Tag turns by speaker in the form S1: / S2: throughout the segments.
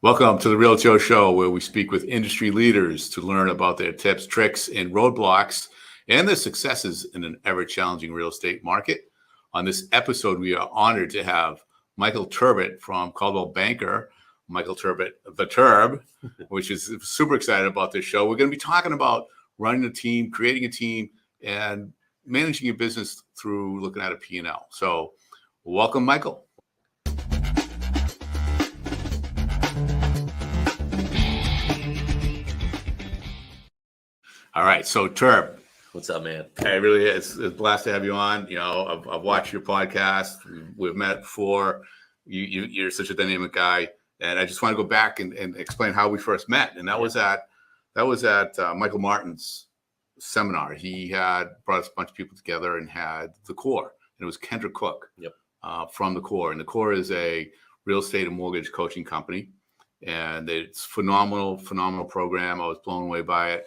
S1: Welcome to the Real Joe Show, where we speak with industry leaders to learn about their tips, tricks, and roadblocks and their successes in an ever-challenging real estate market. On this episode, we are honored to have Michael Terbet from Coldwell Banker, Michael Terbet, the Terb, which is super excited about this show. We're going to be talking about running a team, creating a team, and managing your business through looking at a P&L. So welcome, Michael. All right, so Terb.
S2: What's up, man?
S1: Hey, really, it's a blast to have you on. You know, I've watched your podcast. We've met before. You're such a dynamic guy, and I just want to go back and explain how we first met. And that was at Michael Martin's seminar. He had brought a bunch of people together and had the Core, and it was Kendra Cook from the Core. And the Core is a real estate and mortgage coaching company, and it's phenomenal program. I was blown away by it.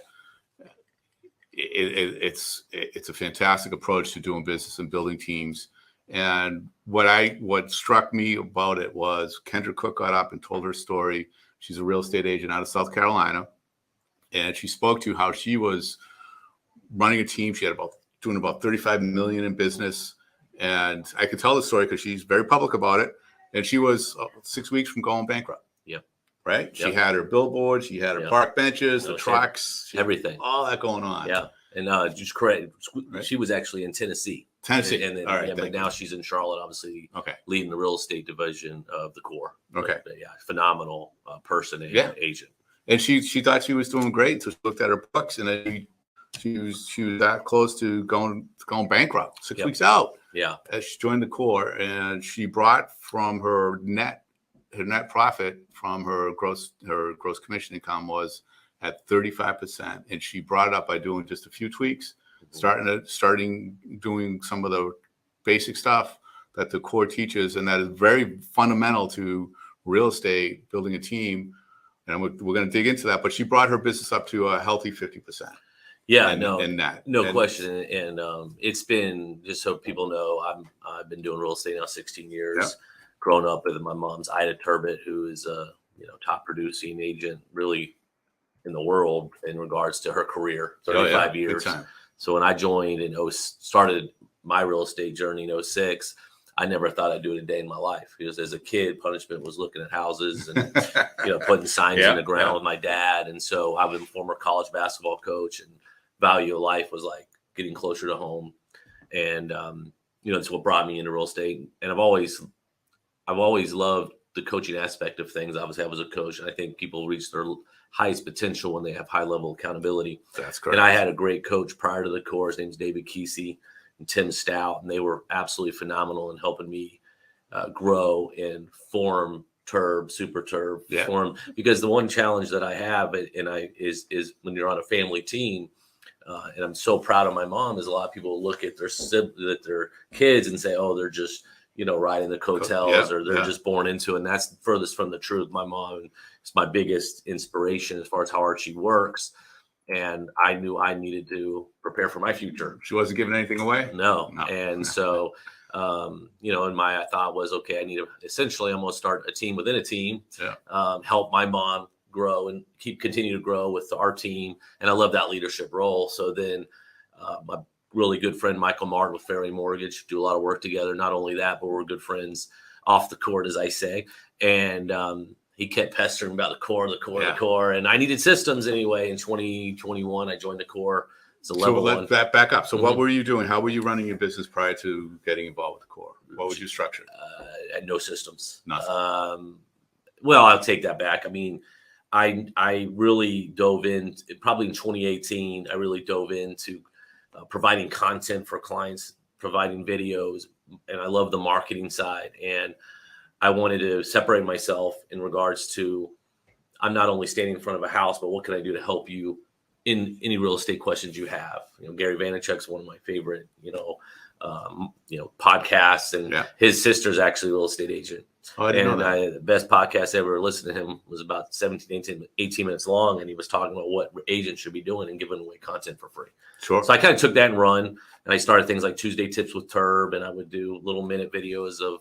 S1: It's a fantastic approach to doing business and building teams. And what struck me about it was Kendra Cook got up and told her story. She's a real estate agent out of South Carolina, and she spoke to how she was running a team. She had doing about 35 million in business, and I could tell the story because she's very public about it. And she was 6 weeks from going bankrupt. Right? She had her billboard, she had her park benches, the trucks,
S2: everything,
S1: all that going on.
S2: Yeah. And just correct, she was actually in Tennessee.
S1: And
S2: all right, but now she's in Charlotte, obviously, leading the real estate division of the Core.
S1: Okay.
S2: But phenomenal person and agent.
S1: And she thought she was doing great, so she looked at her books, and then she was that close to going bankrupt 6 weeks out.
S2: Yeah.
S1: As she joined the Core, and she brought from her net profit from her gross commission income was at 35%, and she brought it up by doing just a few tweaks, starting doing some of the basic stuff that the Core teaches, and that is very fundamental to real estate, building a team. And we're going to dig into that. But she brought her business up to a healthy 50%.
S2: Yeah, no question. And it's been, just so people know, I've been doing real estate now 16 years.
S1: Yeah.
S2: Grown up with my mom's Ida Terbet, who is a top producing agent really in the world in regards to her career, 35 years. So when I joined and started my real estate journey in 06, I never thought I'd do it a day in my life, because as a kid, punishment was looking at houses and putting signs in the ground with my dad. And so I was a former college basketball coach, and value of life was like getting closer to home. And it's what brought me into real estate. And I've always loved the coaching aspect of things. Obviously, I was a coach, and I think people reach their highest potential when they have high level accountability.
S1: That's correct.
S2: And I had a great coach prior to the Core. His name's David Kesey and Tim Stout, and they were absolutely phenomenal in helping me grow and form Super Terb, form. Because the one challenge that I have, is when you're on a family team, and I'm so proud of my mom, is a lot of people look at their kids and say, oh, they're just riding the coattails, or they're just born into it. And that's furthest from the truth. My mom is my biggest inspiration as far as how hard she works. And I knew I needed to prepare for my future.
S1: She wasn't giving anything away?
S2: No. And so, and my thought was, okay, I need to essentially almost start a team within a team, help my mom grow and continue to grow with our team. And I love that leadership role. So then my really good friend Michael Martin with Fairway Mortgage, do a lot of work together. Not only that, but we're good friends off the court, as I say. And he kept pestering about the core. And I needed systems anyway. In 2021, I joined the Core. It's a level one.
S1: So let that back up. So what were you doing? How were you running your business prior to getting involved with the Core? What was your structure?
S2: I had no systems.
S1: Nothing.
S2: Well, I'll take that back. I mean, I really dove in, probably in 2018, I really dove into providing content for clients, providing videos, and I love the marketing side. And I wanted to separate myself in regards to, I'm not only standing in front of a house, but what can I do to help you in any real estate questions you have? Gary Vaynerchuk's one of my favorite, podcasts, and his sister's actually a real estate agent.
S1: Oh, I didn't know that.
S2: The best podcast I ever listened to him was about 18 minutes long, and he was talking about what agents should be doing and giving away content for free.
S1: Sure.
S2: So I kind of took that and run, and I started things like Tuesday Tips with Terb, and I would do little minute videos of,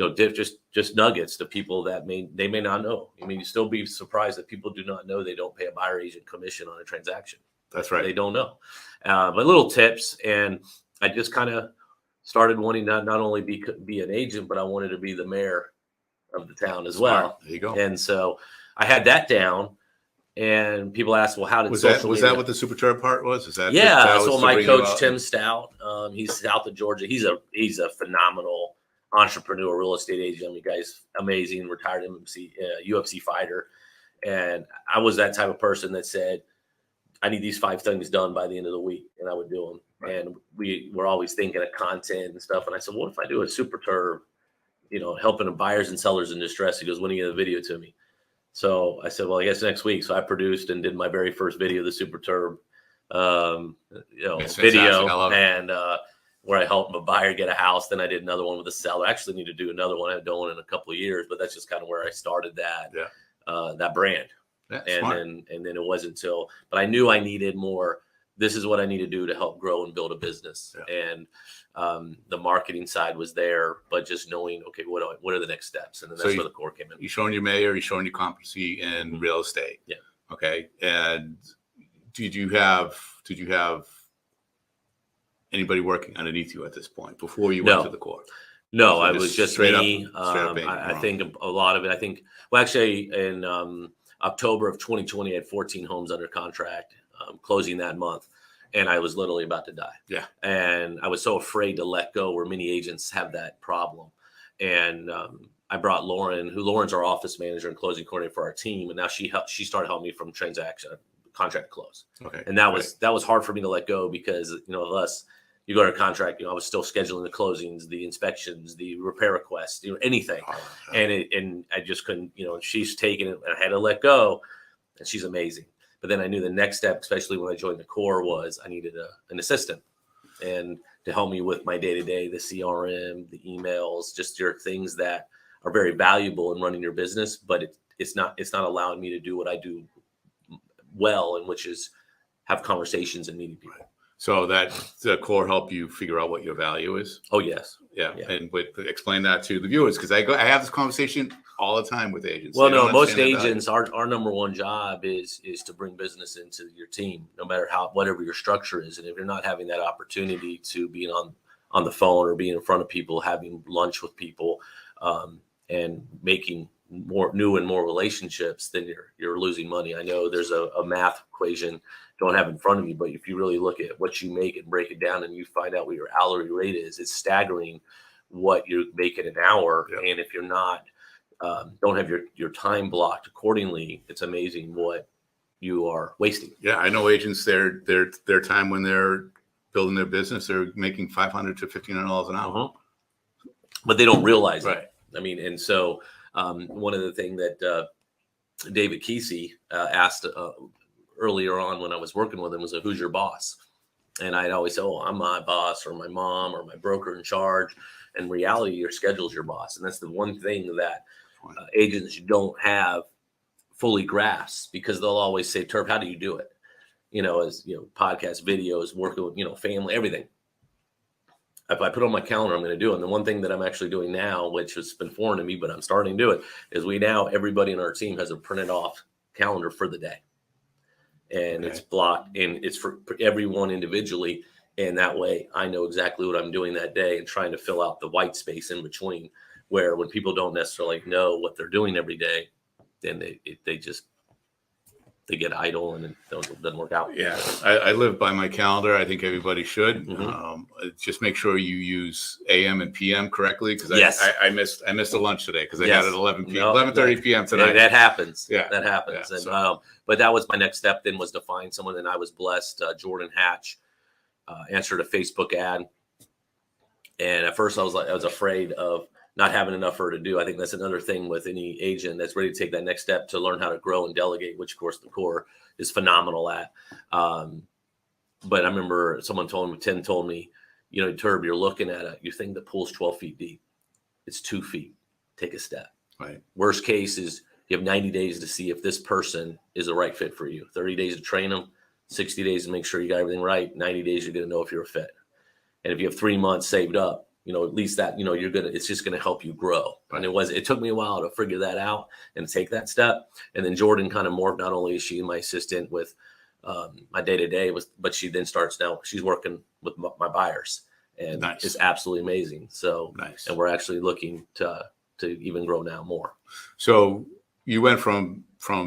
S2: just nuggets to people that they may not know. I mean, you still be surprised that people do not know they don't pay a buyer agent commission on a transaction.
S1: That's right.
S2: They don't know. But little tips, and I just kind of started wanting not only be an agent, but I wanted to be the mayor of the town as well.
S1: There you go.
S2: And so I had that down. And people ask, well, how did
S1: was
S2: social
S1: that what the Super Turb part was? Is that
S2: so my coach Tim Stout, he's south of Georgia. He's a phenomenal entrepreneur, real estate agent. I mean, guy's amazing, retired UFC fighter. And I was that type of person that said, I need these 5 things done by the end of the week, and I would do them. Right. And we were always thinking of content and stuff. And I said, what if I do a Super Turb, helping buyers and sellers in distress? He goes, when are you going to video to me? So I said, well, I guess next week. So I produced and did my very first video, the Super Turb, video, and where I helped a buyer get a house. Then I did another one with a seller. I actually need to do another one. I haven't done one in a couple of years, but that's just kind of where I started that brand.
S1: Yeah,
S2: and then it wasn't until, but I knew I needed more. This is what I need to do to help grow and build a business. Yeah. And the marketing side was there, but just knowing, okay, what are the next steps? And then that's where the core came in.
S1: You're showing your mayor, you're showing your competency in real estate.
S2: Yeah.
S1: Okay. And did you have anybody working underneath you at this point before you went to the core?
S2: No, so I was just me. I think a lot of it, actually in October of 2020, I had 14 homes under contract, closing that month. And I was literally about to die.
S1: Yeah.
S2: And I was so afraid to let go, where many agents have that problem. And I brought Lauren's our office manager and closing coordinator for our team. And now she started helping me from contract close.
S1: Okay.
S2: And that was hard for me to let go because, of us, you go to a contract, I was still scheduling the closings, the inspections, the repair requests, anything. And I just couldn't, she's taken it, and I had to let go, and she's amazing. But then I knew the next step, especially when I joined the core, was I needed an assistant and to help me with my day-to-day, the CRM, the emails, just your things that are very valuable in running your business, but it's not allowing me to do what I do well, and which is have conversations and meeting people. Right.
S1: So that the core help you figure out what your value is?
S2: Oh, yes.
S1: Yeah. And explain that to the viewers, because I have this conversation all the time with agents.
S2: Well, no, most agents, our number one job is to bring business into your team, no matter whatever your structure is. And if you're not having that opportunity to be on the phone or being in front of people, having lunch with people, and making more new and more relationships, then you're losing money. I know there's a math equation, don't have in front of you, but if you really look at what you make and break it down and you find out what your hourly rate is, it's staggering what you make in an hour. Yep. And if you're not, don't have your time blocked accordingly, it's amazing what you are wasting.
S1: Yeah, I know agents, their time when they're building their business, they're making $500 to $1,500 an hour.
S2: Mm-hmm. But they don't realize
S1: right.
S2: it. I mean, and so one of the things that David Kesey asked earlier on when I was working with him was, who's your boss? And I'd always say, I'm my boss, or my mom, or my broker in charge. In reality, your schedule is your boss. And that's the one thing that agents don't have fully grasped, because they'll always say, Terp, how do you do it? Podcast, videos, working with, family, everything. If I put on my calendar, I'm going to do it. And the one thing that I'm actually doing now, which has been foreign to me, but I'm starting to do it, is everybody in our team has a printed off calendar for the day. And it's blocked, and it's for everyone individually. And that way I know exactly what I'm doing that day, and trying to fill out the white space in between, where when people don't necessarily know what they're doing every day, then they get idle and it doesn't work out.
S1: Yeah. I live by my calendar. I think everybody should.
S2: Mm-hmm.
S1: Just make sure you use AM and PM correctly. Cause I missed a lunch today, cause I had it at 11:30 PM tonight.
S2: That happens.
S1: Yeah.
S2: That happens.
S1: Yeah,
S2: and, but that was my next step then, was to find someone. And I was blessed. Jordan Hatch answered a Facebook ad. And at first I was afraid of not having enough for her to do. I think that's another thing with any agent that's ready to take that next step to learn how to grow and delegate, which of course the core is phenomenal at. But I remember Tim told me, Terb, you're looking at you think the pool's 12 feet deep. It's 2 feet. Take a step.
S1: Right.
S2: Worst case is you have 90 days to see if this person is the right fit for you. 30 days to train them, 60 days to make sure you got everything right. 90 days, you're going to know if you're a fit. And if you have 3 months saved up, at least that, it's just going to help you grow.
S1: Right.
S2: And it took me a while to figure that out and take that step. And then Jordan kind of morphed. Not only is she my assistant with my day-to-day, but she then starts now, she's working with my buyers, and
S1: nice.
S2: It's absolutely amazing. So
S1: nice.
S2: And we're actually looking to even grow now more.
S1: So you went from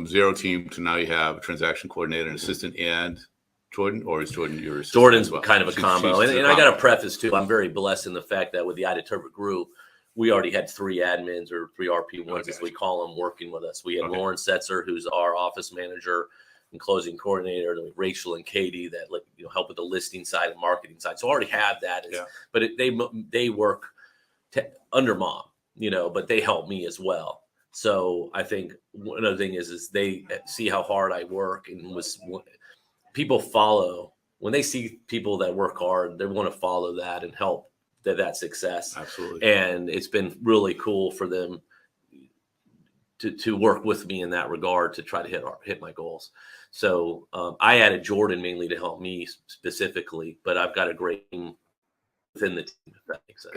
S1: zero team to now you have a transaction coordinator, an assistant, and Jordan, or is Jordan your assistant?
S2: Jordan's
S1: as well?
S2: kind of a combo. And I got to preface too, I'm very blessed in the fact that with the Ida Terbet group, we already had 3 admins, or 3 RP1s, as we call them, working with us. We had Lauren Setzer, who's our office manager and closing coordinator, and Rachel and Katie that help with the listing side and marketing side. So I already have that. But they work under Mom, but they help me as well. So I think one other thing is they see how hard I work, and people follow when they see people that work hard, they want to follow that and help that success.
S1: Absolutely.
S2: And it's been really cool for them to work with me in that regard to try to hit my goals. So I added Jordan mainly to help me specifically, but I've got a great team within the team, if that makes sense.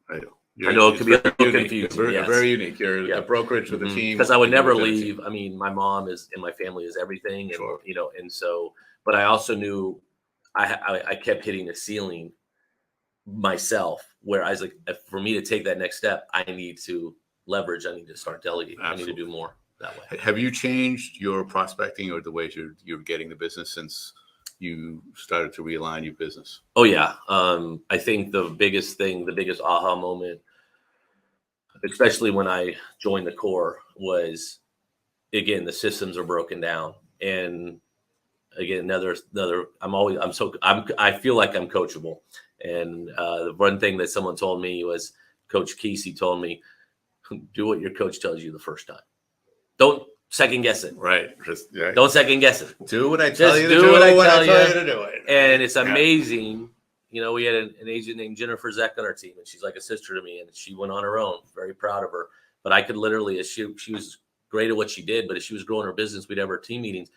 S1: Gotcha.
S2: I know it can be a little confusing.
S1: Very unique. You're a brokerage with a team.
S2: Because I would never leave. I mean, my mom and my family is everything. And, and so, but I also knew I kept hitting the ceiling myself, where I was like, for me to take that next step, I need to leverage. I need to start delegating. Absolutely. I need to do more that way.
S1: Have you changed your prospecting or the ways you're getting the business since you started to realign your business?
S2: Oh yeah. I think the biggest aha moment, especially when I joined the core, was, again, the systems are broken down. And again, I feel like I'm coachable. And the one thing that someone told me was, Coach Kesey told me, do what your coach tells you the first time. Don't second guess it.
S1: Right.
S2: Don't second guess it.
S1: Do what I tell you to do.
S2: Do what I tell you
S1: to do it.
S2: And it's amazing. We had an agent named Jennifer Zeck on our team, and she's like a sister to me, and she went on her own. Very proud of her. But I could literally, she was great at what she did, but as she was growing her business, we'd have our team meetings,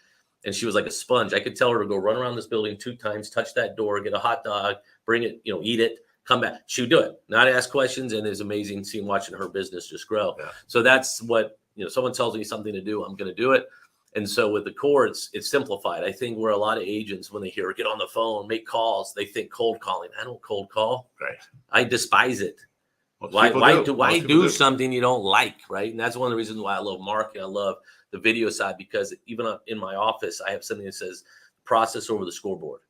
S2: and she was like a sponge. I could tell her to go run around this building 2 times, touch that door, get a hot dog, bring it, eat it, come back. She would do it, not ask questions, and it's amazing seeing watching her business just grow. Yeah. So that's what, someone tells me something to do, I'm going to do it. And so with the core, it's simplified. I think where a lot of agents, when they hear get on the phone, make calls, they think cold calling. I don't cold call.
S1: Right.
S2: I despise it. Why do something you don't like, right? And that's one of the reasons why I love marketing. I love the video side, because even in my office, I have something that says process over the scoreboard.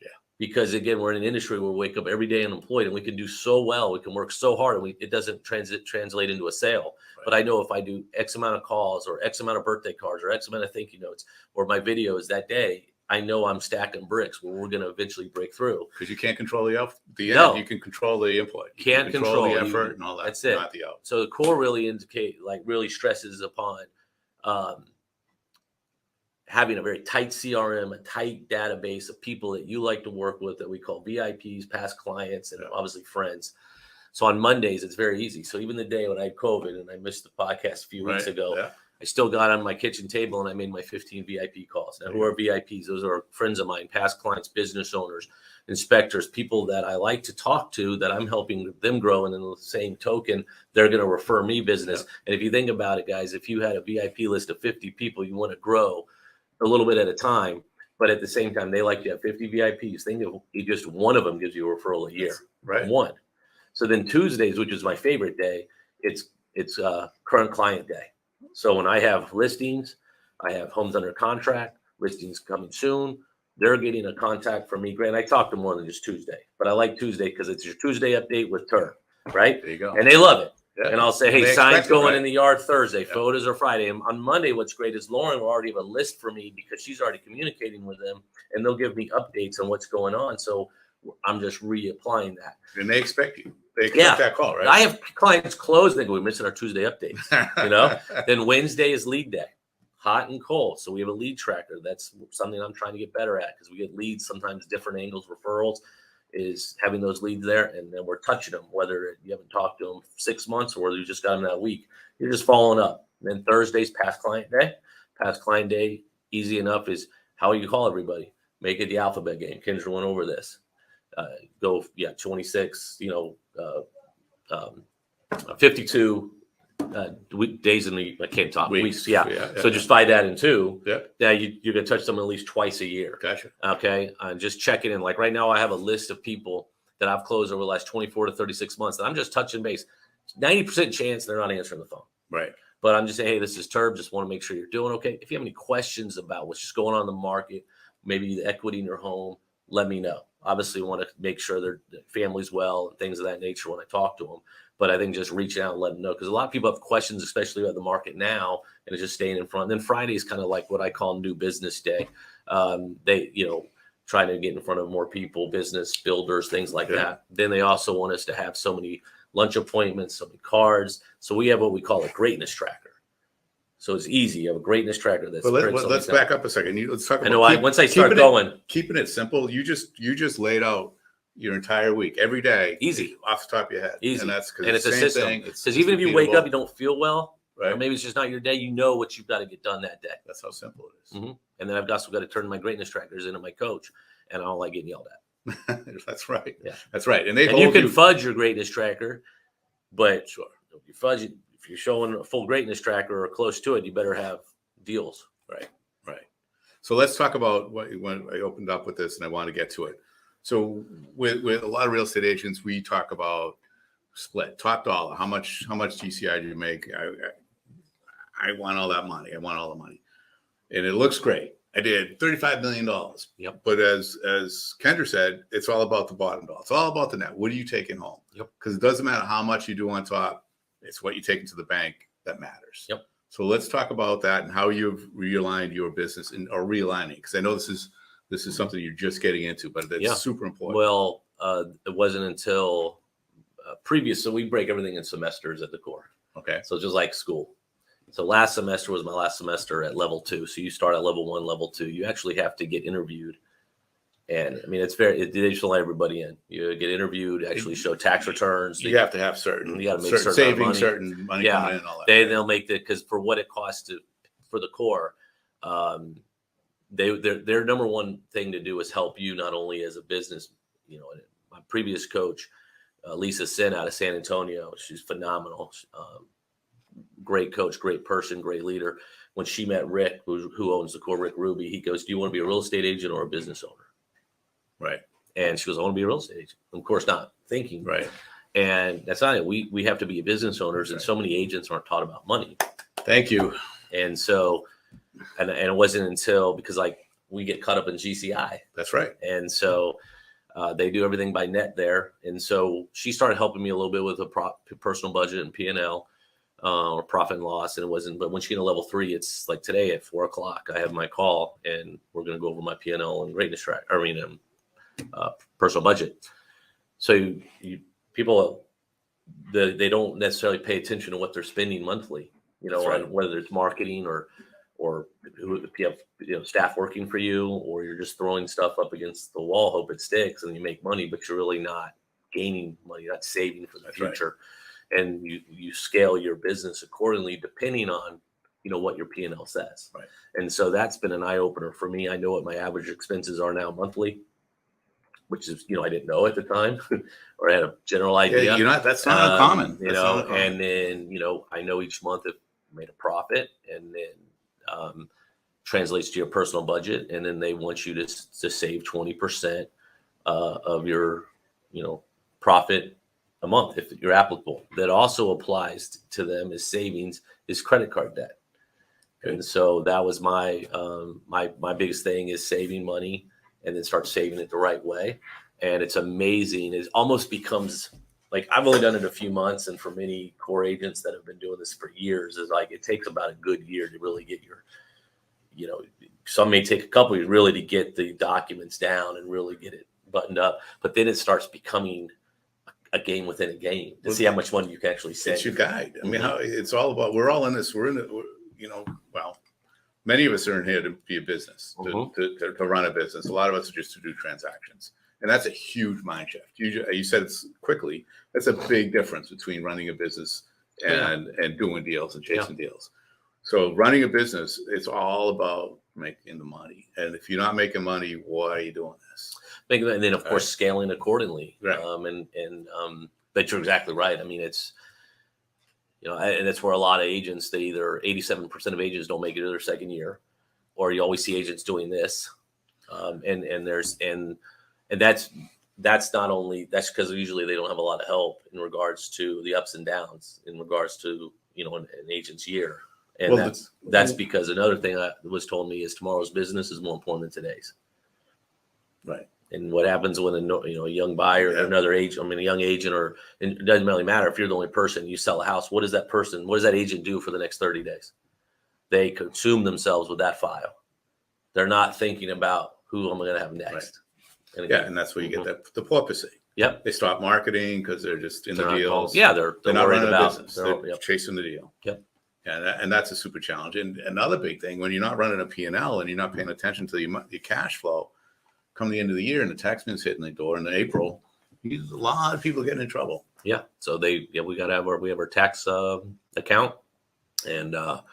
S2: Yeah. Because again, we're in an industry where we wake up every day unemployed, and we can do so well, we can work so hard, and it doesn't translate into a sale. Right. But I know if I do X amount of calls, or X amount of birthday cards, or X amount of thank you notes, or my videos that day, I know I'm stacking bricks where we're going to eventually break through.
S1: Because you can't control the end.
S2: No.
S1: You can control the input.
S2: You can't control
S1: the effort and all that.
S2: That's it.
S1: Not the out.
S2: So the core really really stresses upon having a very tight CRM, a tight database of people that you like to work with, that we call VIPs, past clients, and obviously friends. So on Mondays, it's very easy. So even the day when I had COVID and I missed the podcast a few weeks ago, I still got on my kitchen table and I made my 15 VIP calls. Now, who are VIPs? Those are friends of mine, past clients, business owners, inspectors, people that I like to talk to, that I'm helping them grow. And in the same token, they're going to refer me business. Yeah. And if you think about it, guys, if you had a VIP list of 50 people you want to grow a little bit at a time, but at the same time, they like to have 50 VIPs. Think of just one of them gives you a referral a year.
S1: Right.
S2: One. So then Tuesdays, which is my favorite day, it's current client day. So when I have listings, I have homes under contract, listings coming soon, they're getting a contact from me. Grant, I talk to more than just Tuesday, but I like Tuesday because it's your Tuesday update with Terb, right?
S1: There you go.
S2: And they love it. Yeah. And I'll say, hey,
S1: they
S2: signs going in the yard Thursday,
S1: yeah.
S2: Photos are Friday. And on Monday, what's great is Lauren will already have a list for me because she's already communicating with them, and they'll give me updates on what's going on. So I'm just reapplying that.
S1: And they expect you. They expect that call, right?
S2: I have clients close. They go, we're missing our Tuesday updates, Then Wednesday is lead day, hot and cold. So we have a lead tracker. That's something I'm trying to get better at, because we get leads, sometimes different angles, referrals, is having those leads there. And then we're touching them, whether you haven't talked to them 6 months or whether you just got them that week. You're just following up. And then Thursday's past client day. Past client day, easy enough, is how you call everybody. Make it the alphabet game. Kendra went over this. go 26, 52 days in the I can't talk weeks. So just divide that in two. Yeah, you're gonna touch someone at least twice a year.
S1: Gotcha.
S2: Okay, just checking in. Like right now, I have a list of people that I've closed over the last 24 to 36 months that I'm just touching base. 90% chance they're not answering the phone.
S1: Right.
S2: But I'm just saying, hey, this is Terb. Just want to make sure you're doing okay. If you have any questions about what's just going on in the market, maybe the equity in your home, let me know. Obviously, want to make sure their family's well and things of that nature when I talk to them. But I think just reaching out and letting them know, because a lot of people have questions, especially about the market now, and it's just staying in front. And then Friday is kind of like what I call new business day. They, trying to get in front of more people, business builders, things like that. Then they also want us to have so many lunch appointments, so many cards. So we have what we call a greatness tracker. So it's easy. You have a greatness tracker that's.
S1: Well, let's back up a second. Let's talk about.
S2: I know. Once I start going,
S1: keeping it simple. You just laid out your entire week, every day,
S2: easy
S1: off the top of your head.
S2: Easy,
S1: and that's because
S2: it's a system. Because even if you wake up, you don't feel well, right? Or maybe it's just not your day. You know what you've got to get done that day.
S1: That's how simple it is.
S2: Mm-hmm. And then I've also got to turn my greatness trackers into my coach, and I don't like getting yelled at.
S1: That's right.
S2: Yeah,
S1: that's right. And
S2: you can fudge your greatness tracker, but
S1: sure,
S2: if you fudge it, if you're showing a full greatness tracker or close to it, you better have deals.
S1: Right. So let's talk about when I opened up with this, and I want to get to it. So with a lot of real estate agents, we talk about split, top dollar. How much GCI do you make? I want all that money. I want all the money, and it looks great. I did $35 million.
S2: Yep.
S1: But as Kendra said, it's all about the bottom dollar. It's all about the net. What are you taking home?
S2: Yep.
S1: Because it doesn't matter how much you do on top. It's what you take into the bank that matters.
S2: Yep.
S1: So let's talk about that and how you've realigned your business or realigning. Because I know this is something you're just getting into, but it's super important.
S2: Well, it wasn't until previous. So we break everything in semesters at the core.
S1: Okay.
S2: So just like school. So last semester was my last semester at level 2. So you start at level 1, level 2. You actually have to get interviewed. And I mean, they just let everybody in. You get interviewed, actually show tax returns.
S1: You have to have certain,
S2: you got to make certain
S1: savings, certain money coming in and all that.
S2: They'll make that, because for what it costs for the core, their number one thing to do is help you not only as a business. My previous coach, Lisa Sin out of San Antonio, she's phenomenal. Great coach, great person, great leader. When she met Rick, who owns the core, Rick Ruby, he goes, "Do you want to be a real estate agent or a business owner?"
S1: Right.
S2: And she goes, "I want to be a real estate agent." Of course, not thinking.
S1: Right.
S2: And that's not it. We have to be business owners, and so many agents aren't taught about money.
S1: Thank you.
S2: And so, and it wasn't until, because we get caught up in GCI.
S1: That's right.
S2: And so they do everything by net there. And so she started helping me a little bit with a personal budget and P&L. Or profit and loss, and it wasn't. But when she get to level 3, it's like today at 4:00, I have my call, and we're going to go over my P&L and greatness track. Personal budget. So people, they don't necessarily pay attention to what they're spending monthly. On whether it's marketing or if you have staff working for you, or you're just throwing stuff up against the wall, hope it sticks, and you make money, but you're really not gaining money, not saving for the future. Right. And you scale your business accordingly, depending on, what your P&L says.
S1: Right.
S2: And so that's been an eye opener for me. I know what my average expenses are now monthly, which is, I didn't know at the time, or I had a general idea.
S1: Yeah, that's not uncommon.
S2: And then, I know each month if I made a profit, and then translates to your personal budget. And then they want you to save 20% of your, profit a month if you're applicable. That also applies to them as savings is credit card debt. Okay. And so that was my my biggest thing, is saving money, and then start saving it the right way. And it's amazing. It almost becomes like, I've only done it a few months, and for many core agents that have been doing this for years, is like, it takes about a good year to really get your, some may take a couple years really to get the documents down and really get it buttoned up. But then it starts becoming a game within a game to see how much money you can actually save.
S1: It's your guide. I mean, it's all about, we're all in this. We're in it. Well, many of us are in here to be a business, to run a business. A lot of us are just to do transactions. And that's a huge mind shift. You said it's quickly. That's a big difference between running a business and doing deals and chasing deals. So running a business, it's all about making the money. And if you're not making money, why are you doing this?
S2: And then, of course, scaling accordingly.
S1: Right.
S2: But you're exactly right. I mean, it's, and that's where a lot of agents, 87% of agents don't make it to their second year, or you always see agents doing this. And that's not only, that's because usually they don't have a lot of help in regards to the ups and downs in regards to, an agent's year. And that's because another thing that was told me is tomorrow's business is more important than today's.
S1: Right.
S2: And what happens when a young buyer or another agent, a young agent, or it doesn't really matter if you're the only person, you sell a house, what does that agent do for the next 30 days? They consume themselves with that file. They're not thinking about who am I going to have next.
S1: Right. And that's where you get the porpoising.
S2: Yep.
S1: They stop marketing because they're just in the deals.
S2: They're
S1: not
S2: worried
S1: running
S2: about
S1: a business. They're chasing the deal.
S2: Yep.
S1: And that's a super challenge. And another big thing, when you're not running a P&L and you're not paying attention to your cash flow, come the end of the year and the tax man's hitting the door in April, a lot of people getting in trouble.
S2: Yeah. So we got to have our tax account, and so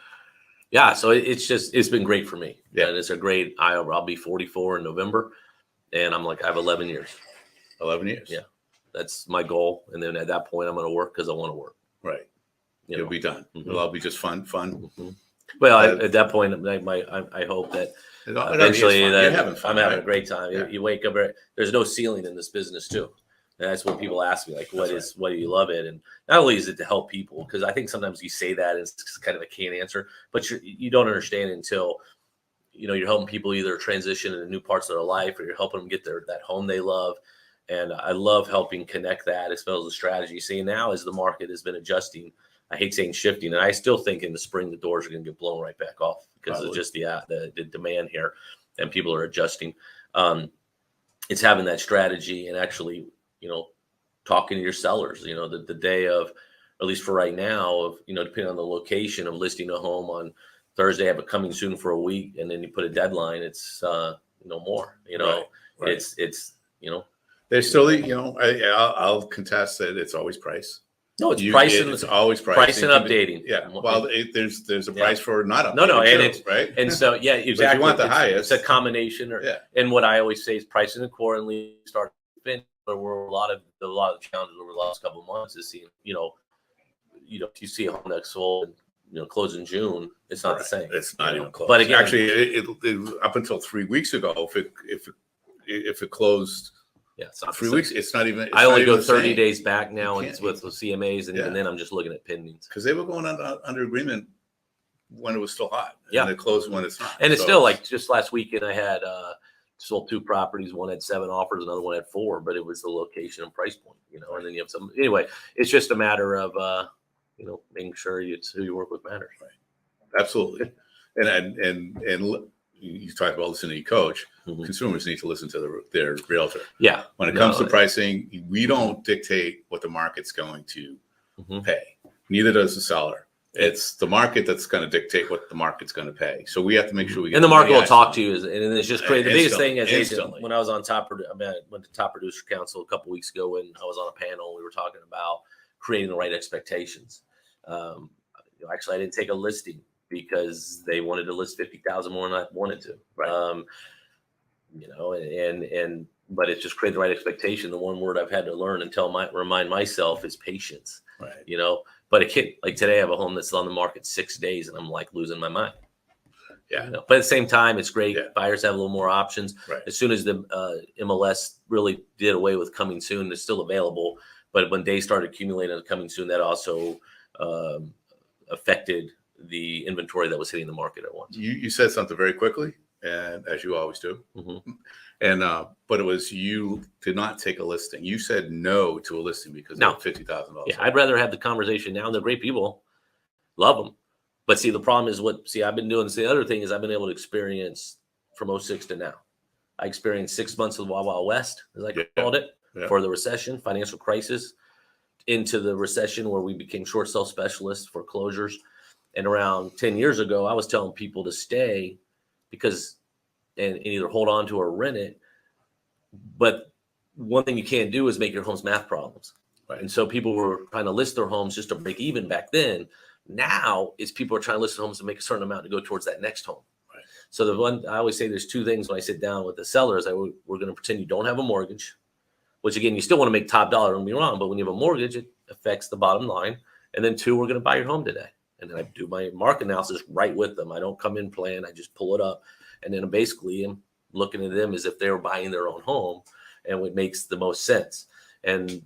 S2: it's been great for me.
S1: Yeah.
S2: And it's a great. I'll be 44 in November, and I'm like, I have 11 years.
S1: 11 years.
S2: Yeah. That's my goal. And then at that point, I'm going to work because I want to work.
S1: Right. It'll be done. It'll all be just fun.
S2: Mm-hmm. Well, at that point, I hope that eventually
S1: you're having fun,
S2: I'm having a great time. Yeah. You wake up, there's no ceiling in this business too. And that's when people ask me, like, what do you love it? And not only is it to help people, because I think sometimes you say that and it's kind of a canned answer, but you don't understand until, you're helping people either transition into new parts of their life, or you're helping them get that home they love. And I love helping connect that as well as the strategy. See, now as the market has been adjusting, I hate saying shifting, and I still think in the spring the doors are going to get blown right back off because of just the demand here, and people are adjusting. It's having that strategy and actually, talking to your sellers. The day of, at least for right now, of depending on the location of listing a home on Thursday, have it coming soon for a week, and then you put a deadline. It's more.
S1: Right.
S2: It's
S1: There's still I'll contest that it's always price.
S2: No, it's pricing.
S1: It's always price.
S2: Price and updating.
S1: Yeah. Well, there's a price for not updating.
S2: No, and
S1: it's right.
S2: And so exactly.
S1: If you want the highest,
S2: it's a combination. And what I always say is pricing accordingly. Start to but we're a lot of the challenges over the last couple of months is seeing if you see a home that's sold close in June, it's not the same.
S1: It's not even close.
S2: But again,
S1: actually, it up until 3 weeks ago, if it closed. Yeah, it's not 3 weeks. It's not even.
S2: I only go 30 days back now, and it's with CMAs, and even then, I'm just looking at pendings
S1: because they were going under agreement when it was still hot.
S2: Yeah,
S1: and they closed when it's not.
S2: And it's still like just last weekend, I had sold 2 properties. One had 7 offers, another one had 4, but it was the location and price point, And then you have some. Anyway, it's just a matter of making sure it's who you work with matters.
S1: Right. Absolutely, and. You talk about listening to your coach. Mm-hmm. Consumers need to listen to their realtor.
S2: Yeah.
S1: When it comes to pricing, we don't dictate what the market's going to pay. Neither does the seller. It's the market that's going to dictate what the market's going to pay. So we have to make sure we get.
S2: And the market will talk to you, and it's just crazy. The biggest thing as
S1: agent,
S2: when I was on I went to Top Producer Council a couple weeks ago, and I was on a panel. We were talking about creating the right expectations. Actually, I didn't take a listing because they wanted to list 50,000 more than I wanted to. Right. But it's just create the right expectation. The one word I've had to learn and remind myself is patience.
S1: Right.
S2: But it can't, like today I have a home that's on the market 6 days and I'm like losing my mind.
S1: Yeah.
S2: But at the same time, it's great. Yeah. Buyers have a little more options.
S1: Right.
S2: As soon as the MLS really did away with coming soon, it's still available. But when they started accumulating on coming soon, that also affected the inventory that was hitting the market at once.
S1: You said something very quickly, and as you always do. Mm-hmm. And but it was you did not take a listing. You said no to a listing because of $50,000.
S2: Yeah, I'd rather have the conversation now. They're great people, love them. But see, the problem is I've been doing. The other thing is I've been able to experience from 2006 to now. I experienced 6 months of the Wild Wild West, as I called it, for the recession, financial crisis, into the recession where we became short sale specialists, foreclosures. And around 10 years ago, I was telling people to stay because and either hold on to or rent it. But one thing you can't do is make your homes math problems. Right. And so people were trying to list their homes just to break even back then. Now it's people are trying to list their homes to make a certain amount to go towards that next home. Right. So the one I always say, there's two things when I sit down with the sellers. We're going to pretend you don't have a mortgage, which again, you still want to make top dollar, don't be wrong, but when you have a mortgage, it affects the bottom line. And then two, we're going to buy your home today. And then I do my market analysis right with them. I don't come in plan, I just pull it up. And then basically I'm looking at them as if they were buying their own home and what makes the most sense. And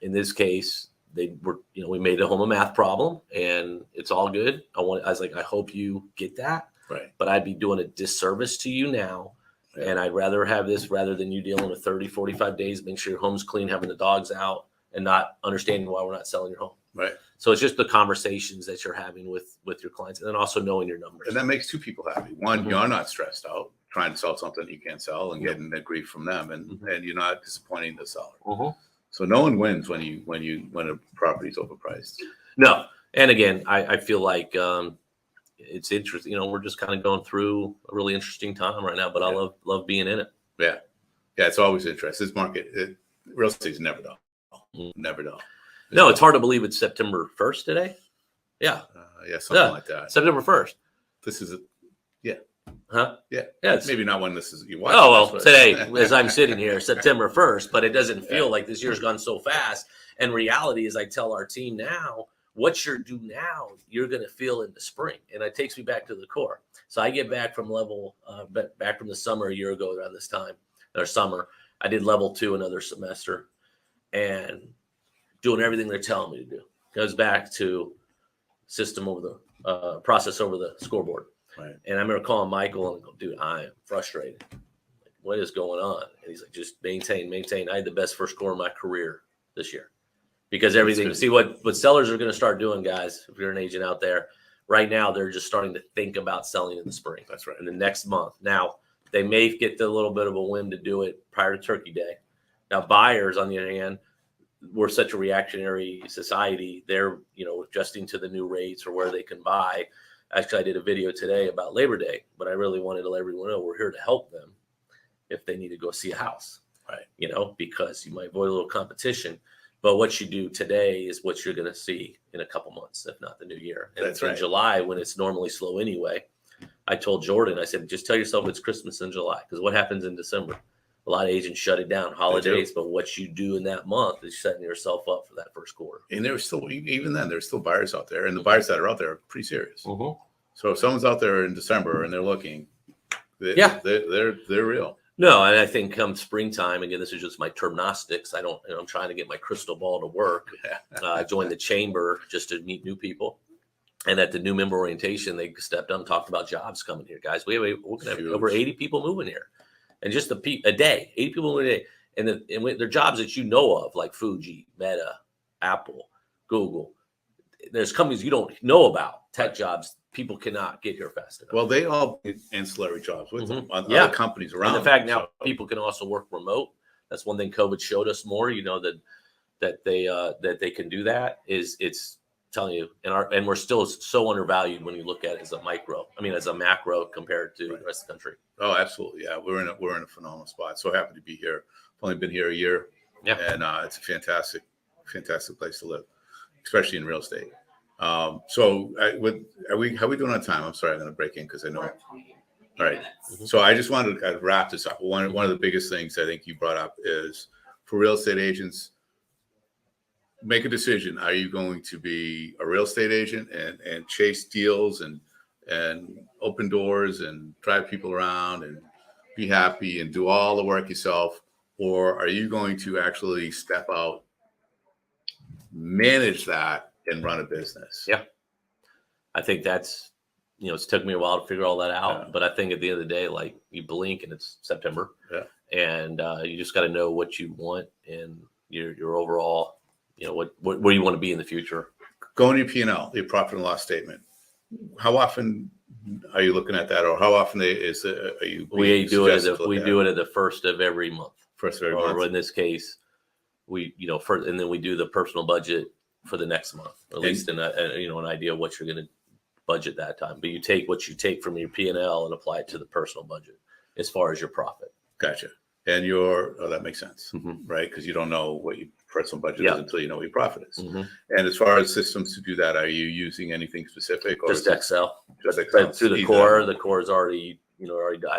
S2: in this case, they were, we made a home a math problem and it's all good. I was like, I hope you get that.
S1: Right.
S2: But I'd be doing a disservice to you now. Yeah. And I'd rather have this rather than you dealing with 30, 45 days, make sure your home's clean, having the dogs out and not understanding why we're not selling your home.
S1: Right.
S2: So it's just the conversations that you're having with your clients and then also knowing your numbers.
S1: And that makes two people happy. One, you're not stressed out trying to sell something you can't sell and getting the grief from them, and you're not disappointing the seller. So no one wins when a property's overpriced.
S2: No. And again, I feel like it's interesting. We're just kind of going through a really interesting time right now, but I love being in it.
S1: Yeah. Yeah. It's always interesting. This market, real estate's never dull. Never dull.
S2: No, it's hard to believe it's September 1st today. Yeah.
S1: Something like that.
S2: September 1st.
S1: This is
S2: Huh?
S1: Yeah.
S2: Yeah.
S1: Maybe not when this is you watch.
S2: Oh, well, today, as I'm sitting here, September 1st, but it doesn't feel like this year's gone so fast. And reality is I tell our team now, what you're doing now, you're going to feel in the spring. And it takes me back to the core. So I get back from back from the summer a year ago around this time, or summer. I did level 2 another semester and doing everything they're telling me to do. Goes back to system over the process over the scoreboard.
S1: Right.
S2: And I remember calling Michael and go, dude, I am frustrated. Like, what is going on? And he's like, just maintain. I had the best first score of my career this year because everything. See what sellers are going to start doing, guys. If you're an agent out there right now, they're just starting to think about selling in the spring.
S1: That's right.
S2: In the next month. Now they may get the little bit of a whim to do it prior to Turkey Day. Now buyers, on the other hand, we're such a reactionary society. They're adjusting to the new rates or where they can buy. Actually, I did a video today about Labor Day, but I really wanted to let everyone know we're here to help them if they need to go see a house,
S1: right?
S2: Because you might avoid a little competition. But what you do today is what you're going to see in a couple months, if not the new year. And
S1: That's
S2: in
S1: right.
S2: July, when it's normally slow anyway, I told Jordan, I said, just tell yourself it's Christmas in July. Because what happens in December? A lot of agents shut it down, holidays. But what you do in that month is setting yourself up for that first quarter.
S1: And there's still, even then, there's still buyers out there. And the buyers that are out there are pretty serious.
S2: Mm-hmm.
S1: So if someone's out there in December and they're looking, they're real.
S2: No, and I think come springtime, again, this is just my termnostics. I'm trying to get my crystal ball to work. I joined the chamber just to meet new people. And at the new member orientation, they stepped up and talked about jobs coming here, guys. We're going to have over 80 people moving here. And just a day, 80 people moving a day. And they're jobs that you know of, like Fuji, Meta, Apple, Google. There's companies you don't know about, tech jobs. People cannot get here fast enough.
S1: Well, they all get ancillary jobs with them, other companies around.
S2: And the fact now people can also work remote. That's one thing COVID showed us more. That they can do that. It's telling you, and we're still so undervalued when you look at it as a macro compared to the rest of the country.
S1: Oh, absolutely, yeah. We're in a phenomenal spot. So happy to be here. I've only been here a year, and it's a fantastic place to live, especially in real estate. So how are we doing on time? I'm sorry, I'm going to break in because I know. All right. So I just wanted to wrap this up. One of the biggest things I think you brought up is for real estate agents, make a decision. Are you going to be a real estate agent and chase deals and open doors and drive people around and be happy and do all the work yourself? Or are you going to actually step out, manage that, and run a business?
S2: Yeah. I think that's, it's took me a while to figure all that out, but I think at the end of the day, like you blink and it's September, and you just got to know what you want and your overall, where you want to be in the future.
S1: Going to your P&L, your profit and loss statement. How often are you looking at that, or how often are you?
S2: We do it at the first of every month.
S1: First of every month.
S2: Or in this case, and then we do the personal budget for the next month, or at least an idea of what you're going to budget that time. But you take what you take from your P&L and apply it to the personal budget as far as your profit.
S1: Gotcha. And that makes sense, right? Because you don't know what your personal budget is until you know what your profit is. And as far as systems to do that, are you using anything specific? Or
S2: just Excel.
S1: Just Excel.
S2: But through the core is already, I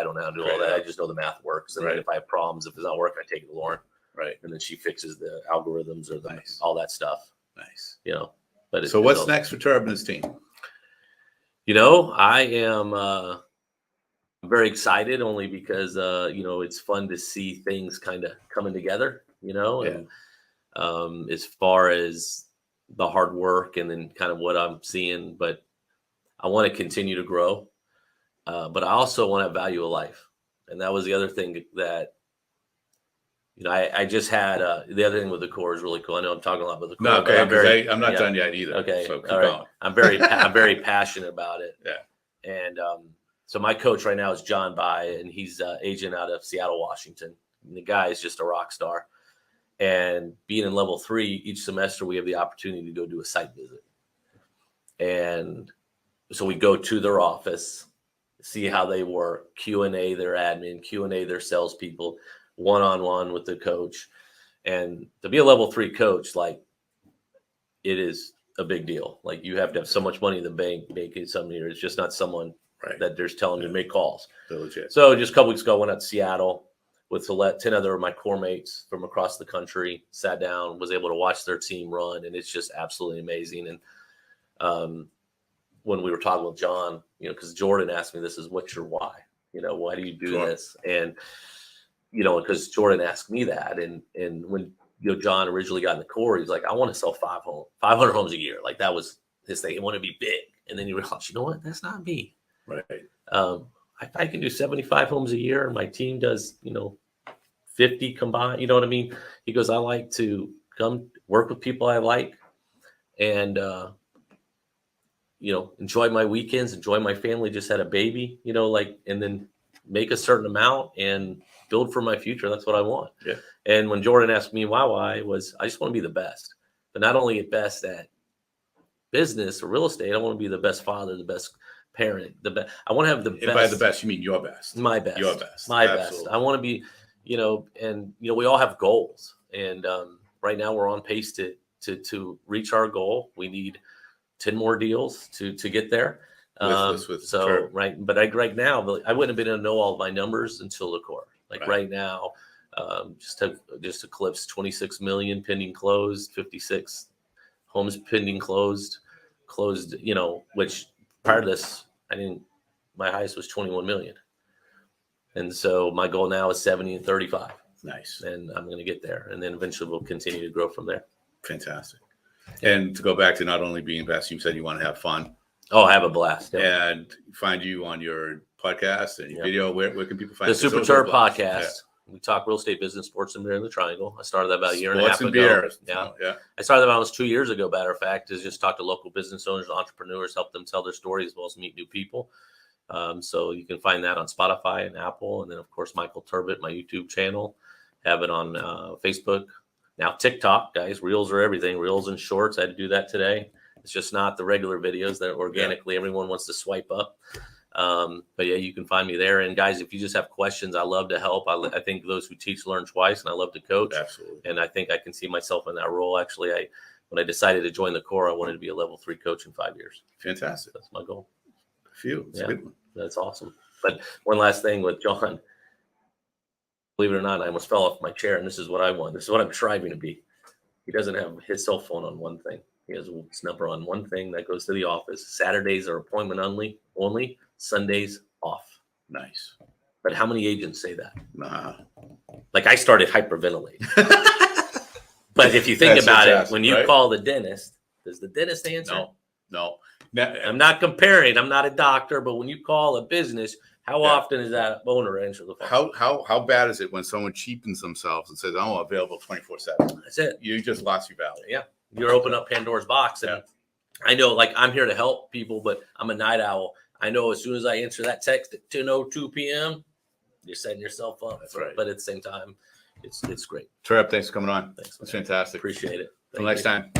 S2: don't know how to do all that. I just know the math works. And then if I have problems, if it's not working, I take it to Lauren.
S1: Right.
S2: And then she fixes the algorithms or all that stuff.
S1: Nice.
S2: But
S1: so what's next for Terbet and his team?
S2: I am very excited only because, it's fun to see things kind of coming together, and as far as the hard work and then kind of what I'm seeing, but I want to continue to grow. But I also want to have value of life. And that was the other thing that, I just had the other thing with the core is really cool. I know I'm talking a lot about the core.
S1: No, okay, I'm not done yet either.
S2: Okay,
S1: so keep
S2: all right.
S1: going.
S2: I'm very passionate about it.
S1: Yeah.
S2: And so my coach right now is John Bai, and he's agent out of Seattle, Washington. And the guy is just a rock star. And being in level 3, each semester we have the opportunity to go do a site visit. And so we go to their office, see how they work, Q&A their admin, Q&A their salespeople, one-on-one with the coach. And to be a level 3 coach, like, it is a big deal. Like, you have to have so much money in the bank making something here. It's just not someone that there's telling you to make calls. So just a couple weeks ago, I went out to Seattle with 10 other of my core mates from across the country, sat down, was able to watch their team run, and it's just absolutely amazing. And when we were talking with John, because Jordan asked me, this is what's your why? Why do you do this? And, because Jordan asked me that. And when, John originally got in the core, he's like, I want to sell 500 homes a year. Like, that was his thing. He wanted to be big. And then you realize, you know what? That's not me.
S1: Right.
S2: I can do 75 homes a year. My team does, 50 combined. You know what I mean? He goes, I like to come work with people I like and, enjoy my weekends, enjoy my family, just had a baby, and then make a certain amount and build for my future. That's what I want.
S1: Yeah.
S2: And when Jordan asked me why was, I just want to be the best, but not only at best at business or real estate. I want to be the best father, the best parent, the best. I want to have the best.
S1: And by the best, you mean your best.
S2: My best.
S1: Your best.
S2: My best. I want to be, we all have goals. And right now we're on pace to reach our goal. We need 10 more deals to get there. But right now, I wouldn't have been able to know all of my numbers until the core. Right now, just eclipsed 26 million pending closed, 56 homes pending closed, which prior to this, my highest was 21 million. And so my goal now is 70 and 35.
S1: Nice.
S2: And I'm going to get there. And then eventually we'll continue to grow from there.
S1: Fantastic. And to go back to not only being best, you said you want to have fun.
S2: Oh, I have a blast.
S1: Yeah. And find you on your podcast and your video. Where can people find
S2: the Super Terbet podcast? Yeah. We talk real estate, business, sports, and beer in the triangle. I started that about a year and a half ago.
S1: Beer.
S2: Yeah. I started that almost 2 years ago, matter of fact, is just talk to local business owners, entrepreneurs, help them tell their story as well as meet new people. So you can find that on Spotify and Apple. And then, of course, Michael Terbet, my YouTube channel. Have it on Facebook. Now, TikTok, guys, reels are everything. Reels and shorts. I had to do that today. It's just not the regular videos that organically everyone wants to swipe up. But yeah, you can find me there. And guys, if you just have questions, I love to help. I think those who teach learn twice, and I love to coach.
S1: Absolutely.
S2: And I think I can see myself in that role. Actually, when I decided to join the core, I wanted to be a level 3 coach in 5 years.
S1: Fantastic.
S2: That's my goal.
S1: It's a good one.
S2: That's awesome. But one last thing with John, believe it or not, I almost fell off my chair, and this is what I want. This is what I'm striving to be. He doesn't have his cell phone on one thing. He has his number on one thing that goes to the office. Saturdays are appointment only. Sundays off.
S1: Nice.
S2: But how many agents say that?
S1: Nah.
S2: Like, I started hyperventilating. But if you think about it, when you call the dentist, does the dentist answer?
S1: No.
S2: I'm not comparing. I'm not a doctor, but when you call a business, how often is that owner answer the phone?
S1: How bad is it when someone cheapens themselves and says, "Oh, available 24/7"?
S2: That's it.
S1: You just lost your value.
S2: Yeah, you're opening up Pandora's box. And I know, like, I'm here to help people, but I'm a night owl. I know as soon as I answer that text at 10:02 p.m., you're setting yourself up.
S1: That's right.
S2: But at the same time, it's great.
S1: Terbet, thanks for coming on.
S2: Thanks.
S1: It's fantastic.
S2: Appreciate it.
S1: Until next time.